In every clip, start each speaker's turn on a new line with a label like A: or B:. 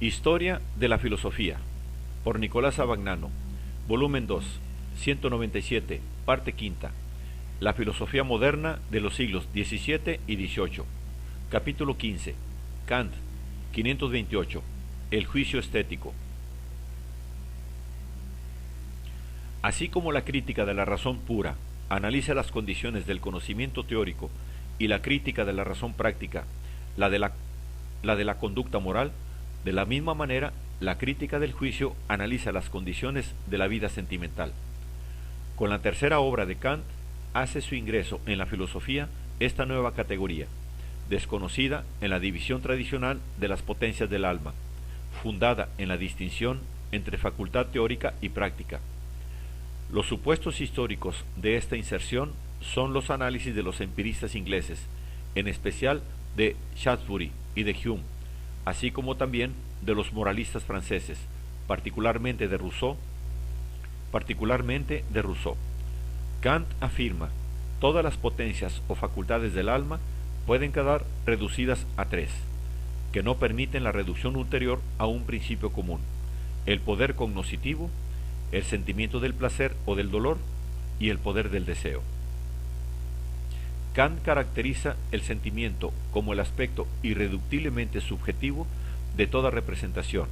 A: Historia de la filosofía, por Nicolás Abagnano, volumen 2, 197, parte quinta. La filosofía moderna de los siglos XVII y XVIII. Capítulo 15. Kant, 528. El juicio estético. Así como la crítica de la razón pura analiza las condiciones del conocimiento teórico y la crítica de la razón práctica, la de la conducta moral, de la misma manera, la crítica del juicio analiza las condiciones de la vida sentimental. Con la tercera obra de Kant, hace su ingreso en la filosofía esta nueva categoría, desconocida en la división tradicional de las potencias del alma, fundada en la distinción entre facultad teórica y práctica. Los supuestos históricos de esta inserción son los análisis de los empiristas ingleses, en especial de Shaftesbury y de Hume, así como también de los moralistas franceses, particularmente de Rousseau. Kant afirma: todas las potencias o facultades del alma pueden quedar reducidas a tres, que no permiten la reducción ulterior a un principio común: el poder cognoscitivo, el sentimiento del placer o del dolor y el poder del deseo. Kant caracteriza el sentimiento como el aspecto irreductiblemente subjetivo de toda representación.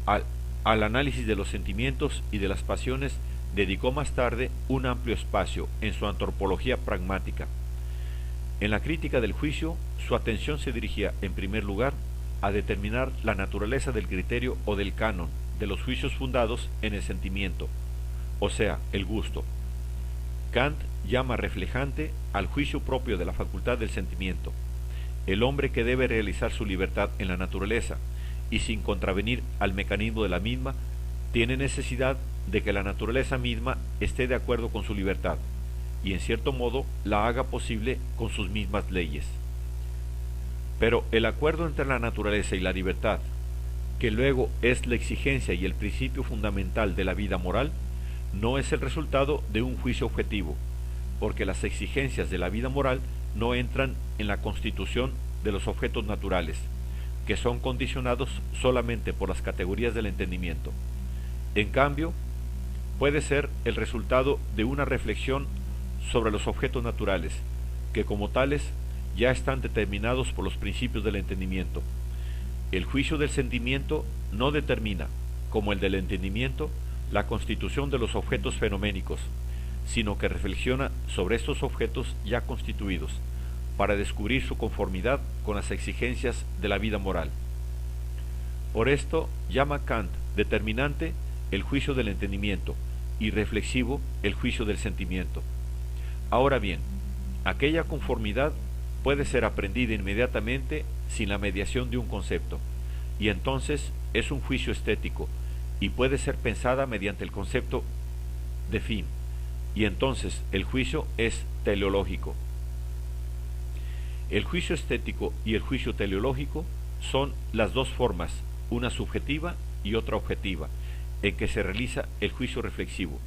A: Al análisis de los sentimientos y de las pasiones dedicó más tarde un amplio espacio en su antropología pragmática. En la crítica del juicio, su atención se dirigía en primer lugar a determinar la naturaleza del criterio o del canon de los juicios fundados en el sentimiento, o sea, el gusto. Kant llama reflejante al juicio propio de la facultad del sentimiento, el hombre que debe realizar su libertad en la naturaleza y sin contravenir al mecanismo de la misma, tiene necesidad de que la naturaleza misma esté de acuerdo con su libertad y en cierto modo la haga posible con sus mismas leyes. Pero el acuerdo entre la naturaleza y la libertad, que luego es la exigencia y el principio fundamental de la vida moral, no es el resultado de un juicio objetivo, porque las exigencias de la vida moral no entran en la constitución de los objetos naturales, que son condicionados solamente por las categorías del entendimiento. En cambio, puede ser el resultado de una reflexión sobre los objetos naturales, que como tales ya están determinados por los principios del entendimiento. El juicio del sentimiento no determina, como el del entendimiento, la constitución de los objetos fenoménicos, sino que reflexiona sobre estos objetos ya constituidos, para descubrir su conformidad con las exigencias de la vida moral. Por esto llama Kant determinante el juicio del entendimiento y reflexivo el juicio del sentimiento. Ahora bien, aquella conformidad puede ser aprendida inmediatamente sin la mediación de un concepto, y entonces es un juicio estético, y puede ser pensada mediante el concepto de fin, y entonces el juicio es teleológico. El juicio estético y el juicio teleológico son las dos formas, una subjetiva y otra objetiva, en que se realiza el juicio reflexivo.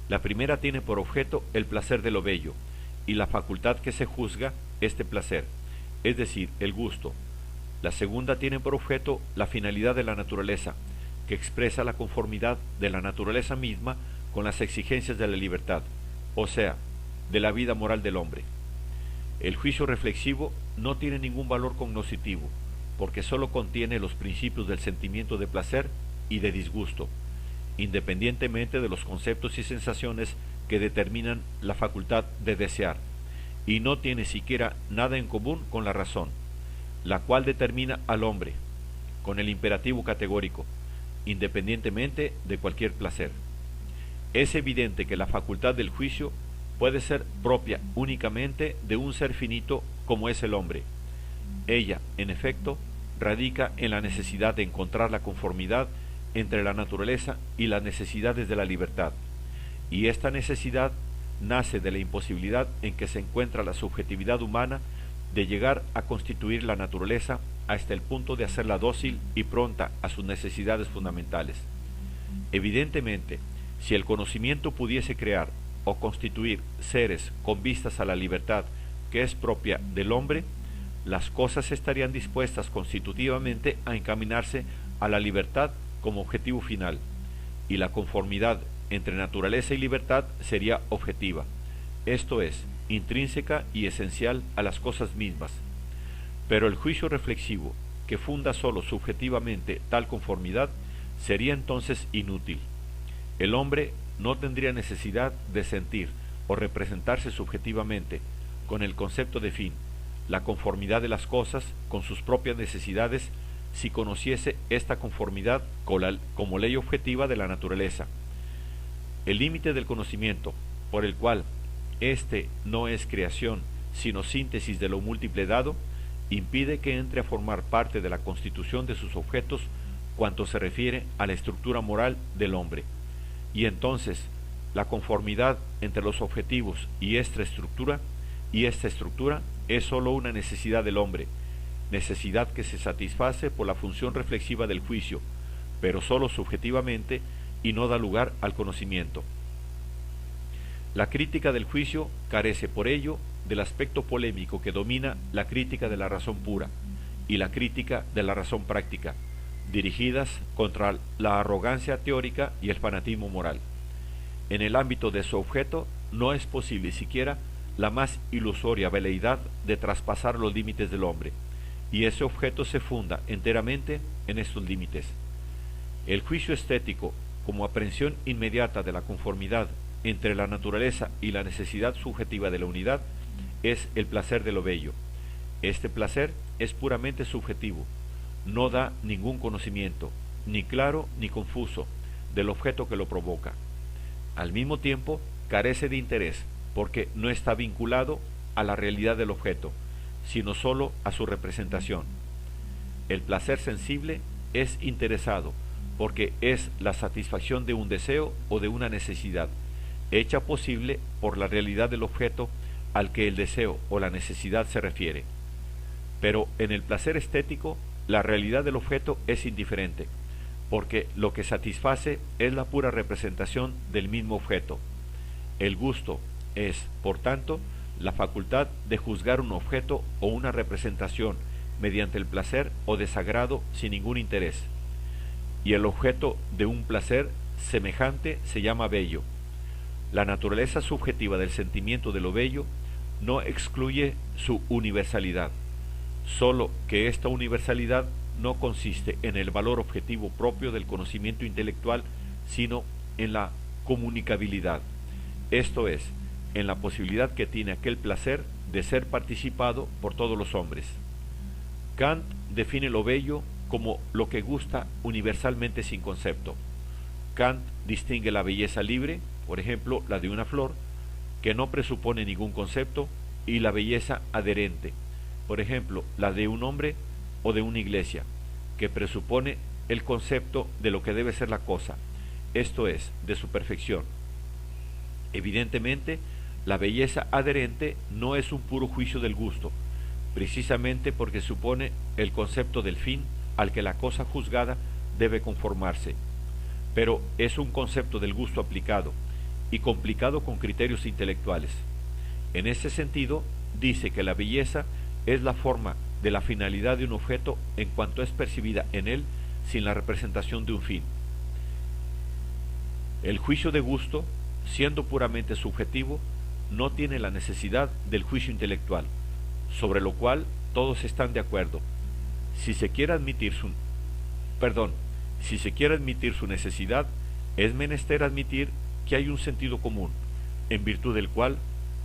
A: La primera tiene por objeto el placer de lo bello, y la facultad que se juzga este placer, es decir, el gusto. La segunda tiene por objeto la finalidad de la naturaleza, que expresa la conformidad de la naturaleza misma con las exigencias de la libertad, o sea, de la vida moral del hombre. El juicio reflexivo no tiene ningún valor cognoscitivo, porque sólo contiene los principios del sentimiento de placer y de disgusto, independientemente de los conceptos y sensaciones que determinan la facultad de desear, y no tiene siquiera nada en común con la razón, la cual determina al hombre, con el imperativo categórico, independientemente de cualquier placer. Es evidente que la facultad del juicio puede ser propia únicamente de un ser finito como es el hombre. Ella, en efecto, radica en la necesidad de encontrar la conformidad entre la naturaleza y las necesidades de la libertad, y esta necesidad nace de la imposibilidad en que se encuentra la subjetividad humana de llegar a constituir la naturaleza hasta el punto de hacerla dócil y pronta a sus necesidades fundamentales. Evidentemente, si el conocimiento pudiese crear o constituir seres con vistas a la libertad que es propia del hombre, las cosas estarían dispuestas constitutivamente a encaminarse a la libertad como objetivo final, y la conformidad entre naturaleza y libertad sería objetiva, esto es, intrínseca y esencial a las cosas mismas. Pero el juicio reflexivo, que funda sólo subjetivamente tal conformidad, sería entonces inútil. El hombre no tendría necesidad de sentir o representarse subjetivamente, con el concepto de fin, la conformidad de las cosas con sus propias necesidades, si conociese esta conformidad como ley objetiva de la naturaleza. El límite del conocimiento, por el cual éste no es creación, sino síntesis de lo múltiple dado, impide que entre a formar parte de la constitución de sus objetos cuanto se refiere a la estructura moral del hombre. Y entonces, la conformidad entre los objetivos y esta estructura es sólo una necesidad del hombre, necesidad que se satisface por la función reflexiva del juicio, pero sólo subjetivamente y no da lugar al conocimiento. La crítica del juicio carece por ello del aspecto polémico que domina la crítica de la razón pura y la crítica de la razón práctica, dirigidas contra la arrogancia teórica y el fanatismo moral. En el ámbito de su objeto no es posible siquiera la más ilusoria veleidad de traspasar los límites del hombre, y ese objeto se funda enteramente en estos límites. El juicio estético, como aprehensión inmediata de la conformidad entre la naturaleza y la necesidad subjetiva de la unidad, es el placer de lo bello. Este placer es puramente subjetivo, no da ningún conocimiento, ni claro ni confuso, del objeto que lo provoca. Al mismo tiempo, carece de interés, porque no está vinculado a la realidad del objeto, sino sólo a su representación. El placer sensible es interesado, porque es la satisfacción de un deseo o de una necesidad, hecha posible por la realidad del objeto al que el deseo o la necesidad se refiere. Pero en el placer estético, la realidad del objeto es indiferente, porque lo que satisface es la pura representación del mismo objeto. El gusto es, por tanto, la facultad de juzgar un objeto o una representación mediante el placer o desagrado sin ningún interés. Y el objeto de un placer semejante se llama bello. La naturaleza subjetiva del sentimiento de lo bello no excluye su universalidad, solo que esta universalidad no consiste en el valor objetivo propio del conocimiento intelectual, sino en la comunicabilidad, esto es, en la posibilidad que tiene aquel placer de ser participado por todos los hombres. Kant define lo bello como lo que gusta universalmente sin concepto. Kant distingue la belleza libre, por ejemplo, la de una flor, que no presupone ningún concepto, y la belleza adherente, por ejemplo, la de un hombre o de una iglesia, que presupone el concepto de lo que debe ser la cosa, esto es, de su perfección. Evidentemente, la belleza adherente no es un puro juicio del gusto, precisamente porque supone el concepto del fin al que la cosa juzgada debe conformarse, pero es un concepto del gusto aplicado y complicado con criterios intelectuales. En ese sentido, dice que la belleza es la forma de la finalidad de un objeto en cuanto es percibida en él sin la representación de un fin. El juicio de gusto, siendo puramente subjetivo, no tiene la necesidad del juicio intelectual, sobre lo cual todos están de acuerdo. Si se quiere admitir su necesidad, es menester admitir que hay un sentido común, en virtud del cual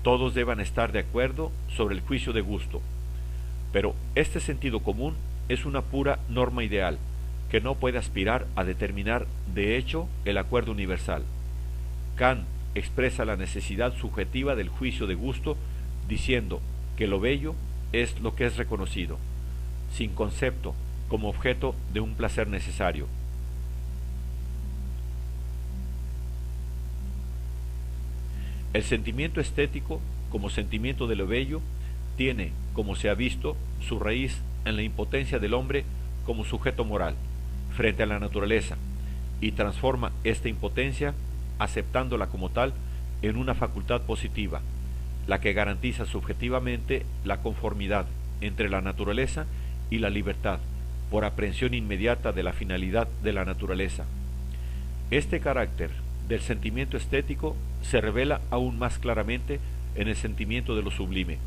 A: todos deban estar de acuerdo sobre el juicio de gusto. Pero este sentido común es una pura norma ideal, que no puede aspirar a determinar de hecho el acuerdo universal. Kant expresa la necesidad subjetiva del juicio de gusto diciendo que lo bello es lo que es reconocido, sin concepto, como objeto de un placer necesario. El sentimiento estético, como sentimiento de lo bello, tiene, como se ha visto, su raíz en la impotencia del hombre como sujeto moral frente a la naturaleza, y transforma esta impotencia, aceptándola como tal, en una facultad positiva, la que garantiza subjetivamente la conformidad entre la naturaleza y la libertad, por aprehensión inmediata de la finalidad de la naturaleza. Este carácter del sentimiento estético se revela aún más claramente en el sentimiento de lo sublime.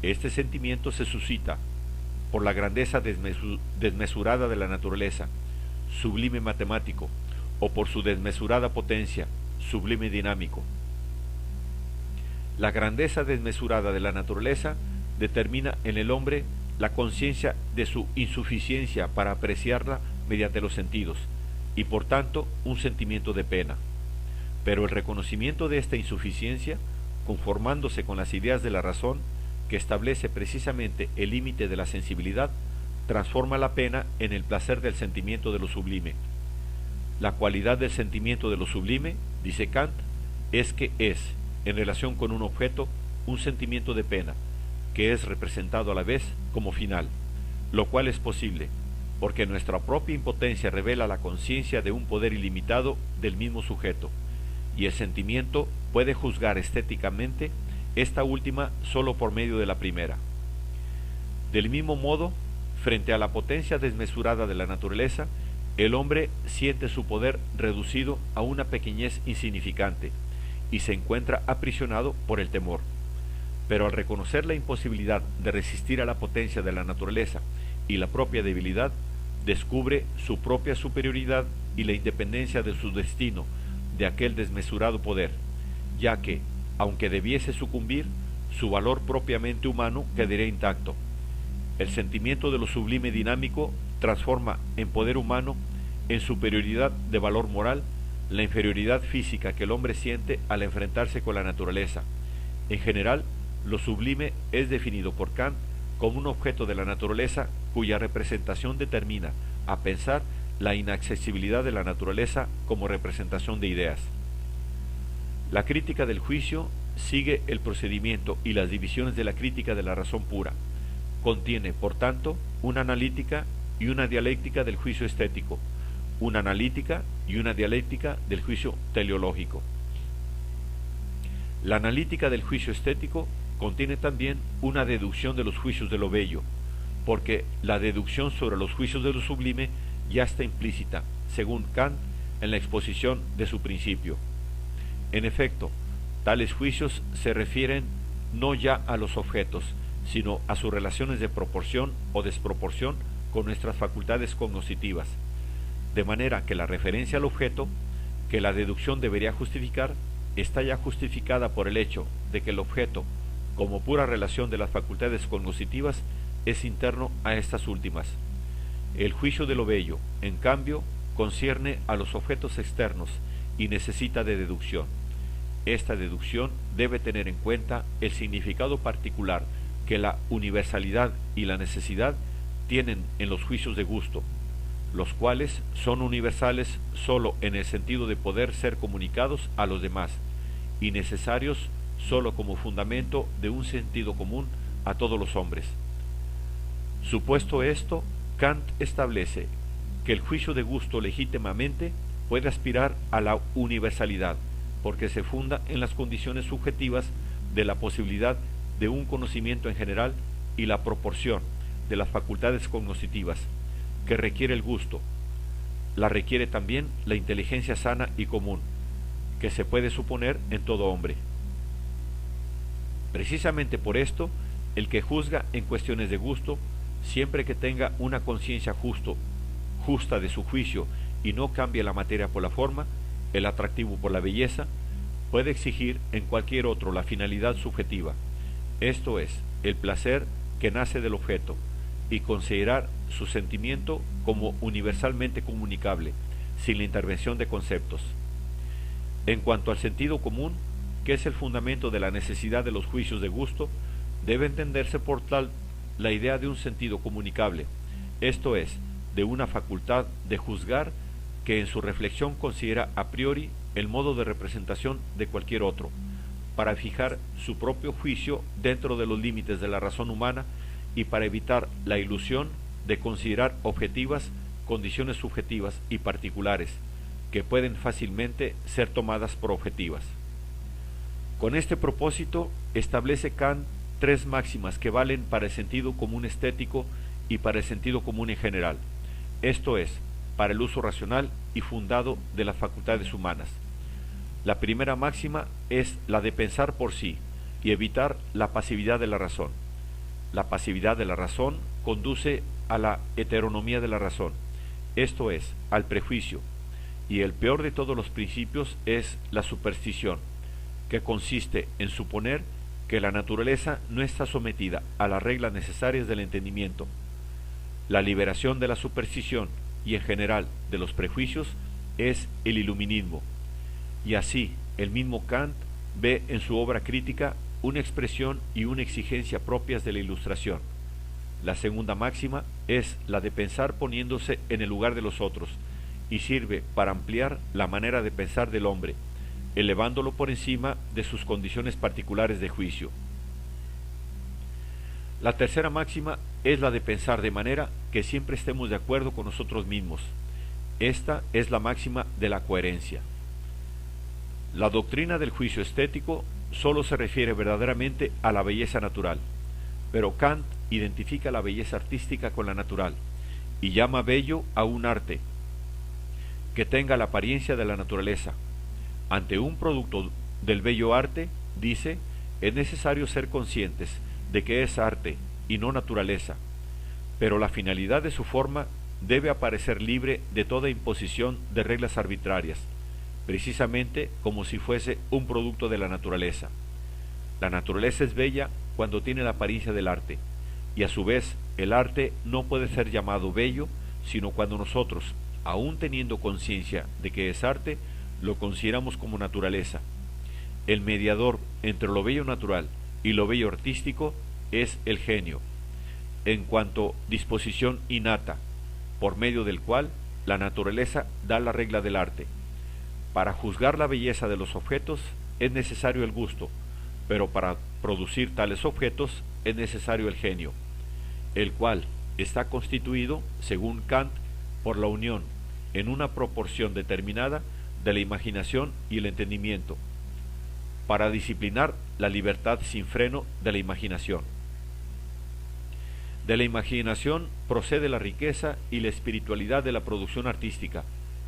A: Este sentimiento se suscita por la grandeza desmesurada de la naturaleza, sublime matemático, o por su desmesurada potencia, sublime dinámico. La grandeza desmesurada de la naturaleza determina en el hombre la conciencia de su insuficiencia para apreciarla mediante los sentidos, y por tanto un sentimiento de pena. Pero el reconocimiento de esta insuficiencia, conformándose con las ideas de la razón, que establece precisamente el límite de la sensibilidad, transforma la pena en el placer del sentimiento de lo sublime. La cualidad del sentimiento de lo sublime, dice Kant, es que es, en relación con un objeto, un sentimiento de pena, que es representado a la vez como final, lo cual es posible, porque nuestra propia impotencia revela la conciencia de un poder ilimitado del mismo sujeto, y el sentimiento puede juzgar estéticamente esta última solo por medio de la primera. Del mismo modo, frente a la potencia desmesurada de la naturaleza, el hombre siente su poder reducido a una pequeñez insignificante y se encuentra aprisionado por el temor. Pero al reconocer la imposibilidad de resistir a la potencia de la naturaleza y la propia debilidad, descubre su propia superioridad y la independencia de su destino de aquel desmesurado poder, ya que, aunque debiese sucumbir, su valor propiamente humano quedaría intacto. El sentimiento de lo sublime dinámico transforma en poder humano, en superioridad de valor moral, la inferioridad física que el hombre siente al enfrentarse con la naturaleza. En general, lo sublime es definido por Kant como un objeto de la naturaleza cuya representación determina, a pensar, la inaccesibilidad de la naturaleza como representación de ideas. La crítica del juicio sigue el procedimiento y las divisiones de la crítica de la razón pura. Contiene, por tanto, una analítica y una dialéctica del juicio estético, una analítica y una dialéctica del juicio teleológico. La analítica del juicio estético contiene también una deducción de los juicios de lo bello, porque la deducción sobre los juicios de lo sublime ya está implícita, según Kant, en la exposición de su principio. En efecto, tales juicios se refieren no ya a los objetos, sino a sus relaciones de proporción o desproporción con nuestras facultades cognoscitivas, de manera que la referencia al objeto, que la deducción debería justificar, está ya justificada por el hecho de que el objeto, como pura relación de las facultades cognoscitivas, es interno a estas últimas. El juicio de lo bello, en cambio, concierne a los objetos externos y necesita de deducción. Esta deducción debe tener en cuenta el significado particular que la universalidad y la necesidad tienen en los juicios de gusto, los cuales son universales sólo en el sentido de poder ser comunicados a los demás y necesarios sólo como fundamento de un sentido común a todos los hombres. Supuesto esto, Kant establece que el juicio de gusto legítimamente puede aspirar a la universalidad, porque se funda en las condiciones subjetivas de la posibilidad de un conocimiento en general y la proporción de las facultades cognoscitivas que requiere el gusto. La requiere también la inteligencia sana y común, que se puede suponer en todo hombre. Precisamente por esto, el que juzga en cuestiones de gusto, siempre que tenga una conciencia justa de su juicio y no cambie la materia por la forma, el atractivo por la belleza, puede exigir en cualquier otro la finalidad subjetiva, esto es, el placer que nace del objeto, y considerar su sentimiento como universalmente comunicable, sin la intervención de conceptos. En cuanto al sentido común, que es el fundamento de la necesidad de los juicios de gusto, debe entenderse por tal la idea de un sentido comunicable, esto es, de una facultad de juzgar que en su reflexión considera a priori el modo de representación de cualquier otro, para fijar su propio juicio dentro de los límites de la razón humana y para evitar la ilusión de considerar objetivas condiciones subjetivas y particulares que pueden fácilmente ser tomadas por objetivas. Con este propósito establece Kant tres máximas que valen para el sentido común estético y para el sentido común en general, esto es, para el uso racional y fundado de las facultades humanas. La primera máxima es la de pensar por sí y evitar la pasividad de la razón. La pasividad de la razón conduce a la heteronomía de la razón, esto es, al prejuicio, y el peor de todos los principios es la superstición, que consiste en suponer que la naturaleza no está sometida a las reglas necesarias del entendimiento. La liberación de la superstición y en general de los prejuicios es el iluminismo, y así el mismo Kant ve en su obra crítica una expresión y una exigencia propias de la Ilustración. La segunda máxima es la de pensar poniéndose en el lugar de los otros, y sirve para ampliar la manera de pensar del hombre, elevándolo por encima de sus condiciones particulares de juicio. La tercera máxima es la de pensar de manera que siempre estemos de acuerdo con nosotros mismos. Esta es la máxima de la coherencia. La doctrina del juicio estético solo se refiere verdaderamente a la belleza natural, pero Kant identifica la belleza artística con la natural y llama bello a un arte que tenga la apariencia de la naturaleza. Ante un producto del bello arte, dice, es necesario ser conscientes de que es arte y no naturaleza, pero la finalidad de su forma debe aparecer libre de toda imposición de reglas arbitrarias, precisamente como si fuese un producto de la naturaleza. La naturaleza es bella cuando tiene la apariencia del arte, y a su vez el arte no puede ser llamado bello, sino cuando nosotros, aun teniendo conciencia de que es arte, lo consideramos como naturaleza. El mediador entre lo bello natural y lo bello artístico es el genio, en cuanto disposición innata, por medio del cual la naturaleza da la regla del arte. Para juzgar la belleza de los objetos es necesario el gusto, pero para producir tales objetos es necesario el genio, el cual está constituido, según Kant, por la unión, en una proporción determinada, de la imaginación y el entendimiento, para disciplinar la libertad sin freno de la imaginación. De la imaginación procede la riqueza y la espiritualidad de la producción artística.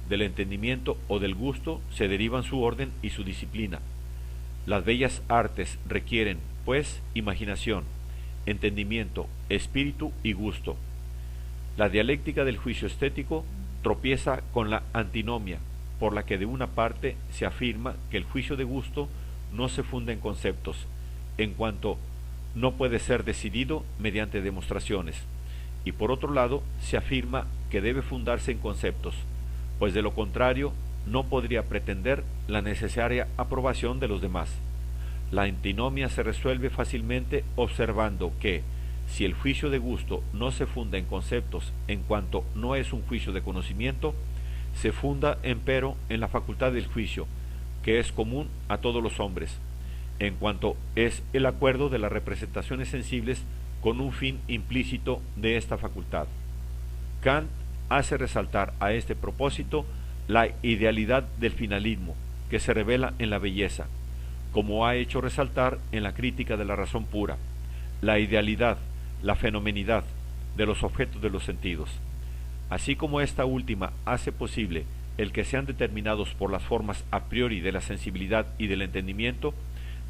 A: Del entendimiento o del gusto se derivan su orden y su disciplina. Las bellas artes requieren, pues, imaginación, entendimiento, espíritu y gusto. La dialéctica del juicio estético tropieza con la antinomia, por la que de una parte se afirma que el juicio de gusto no se funda en conceptos, en cuanto no puede ser decidido mediante demostraciones, y por otro lado se afirma que debe fundarse en conceptos, pues de lo contrario no podría pretender la necesaria aprobación de los demás. La antinomia se resuelve fácilmente observando que, si el juicio de gusto no se funda en conceptos en cuanto no es un juicio de conocimiento, se funda empero en la facultad del juicio, que es común a todos los hombres, en cuanto es el acuerdo de las representaciones sensibles con un fin implícito de esta facultad. Kant hace resaltar a este propósito la idealidad del finalismo, que se revela en la belleza, como ha hecho resaltar en la crítica de la razón pura, la idealidad, la fenomenidad de los objetos de los sentidos. Así como esta última hace posible el que sean determinados por las formas a priori de la sensibilidad y del entendimiento,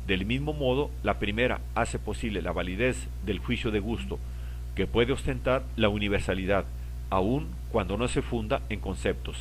A: del mismo modo la primera hace posible la validez del juicio de gusto, que puede ostentar la universalidad, aun cuando no se funda en conceptos.